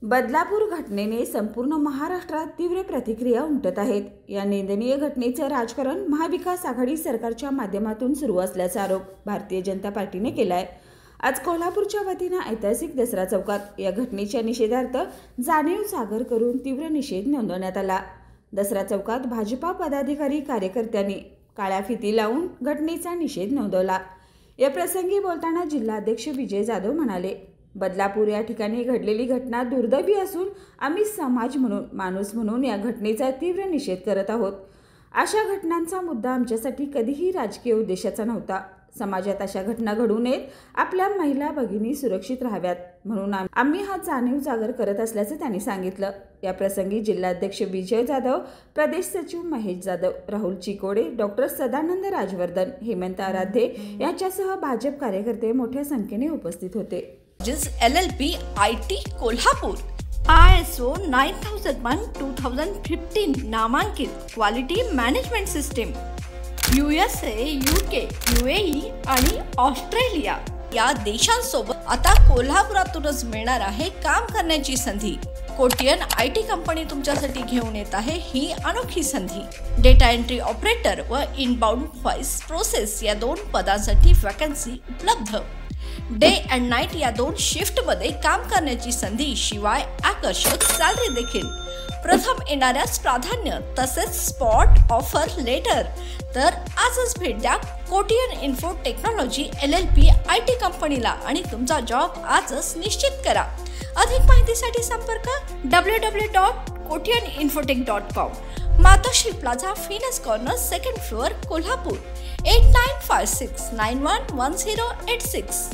बदलापूर घटनेने संपूर्ण महाराष्ट्रात तीव्र प्रतिक्रिया उमटत आहेत। या निंदनीय घटनेचं राजकारण महाविकास आघाडी सरकारच्या माध्यमातून सुरू असल्याचा आरोप भारतीय जनता पार्टीने केलाय। आज कोल्हापूरच्या वतीने ऐतिहासिक दसरा चौकात या घटनेच्या निषेधार्थ जाणीव जागर करून तीव्र निषेध नोंदवण्यात आला। दसरा चौकात भाजपा पदाधिकारी कार्यकर्त्यांनी काळ्या फिती लावून घटनेचा निषेध नोंदवला। या प्रसंगी बोलताना जिल्हाध्यक्ष विजय जाधव म्हणाले, बदलापूर या ठिकाणी घडलेली घटना दुर्दैवी असून आम्ही समाज म्हणून माणूस म्हणून या घटनेचा तीव्र निषेध करत आहोत। अशा घटनांचा मुद्दा आमच्यासाठी कधीही राजकीय उद्देशाचा नव्हता। समाजात अशा घटना घडू नयेत, आपल्या महिला भगिनी सुरक्षित राहाव्यात म्हणून आम्ही हा जाणीव जागर करत असल्याचं त्यांनी सांगितलं। या प्रसंगी जिल्हाध्यक्ष विजय जाधव, प्रदेश सचिव महेश जाधव, राहुल चिकोडे, डॉक्टर सदानंद राजवर्धन, हेमंत आराध्ये यांच्यासह भाजप कार्यकर्ते मोठ्या संख्येने उपस्थित होते। LLP IT कोल्हापूर ISO 9001:2015 नामांकित quality management system USA, UK, UAE आणि ऑस्ट्रेलिया या देशांसोबत आता कोल्हापुरातूनच मिळणार आहे काम करण्याची संधी। कोटियन IT कंपनी तुमच्यासाठी घेऊन येत आहे ही अनोखी संधी। डेटा एंट्री ऑपरेटर व इनबाउंड व्हॉइस प्रोसेस या दोन पदांसाठी वॅकन्सी उपलब्ध। डे अँड नाईट या दोन शिफ्ट मध्ये काम करण्याची संधी, शिवाय आकर्षक सॅलरी देखील। प्रथम येणाऱ्यास प्राधान्य तसेच स्पॉट ऑफर लेटर। तर आजच भेट द्या Kotian info technology LLP IT कंपनीला आणि तुमचा जॉब आजच निश्चित करा। अधिक माहितीसाठी संपर्क www.kotiyaninfotech.com, मातोश्री प्लाझा, फिनस कॉर्नर, 2nd फ्लोअर, कोल्हापूर 8956911086।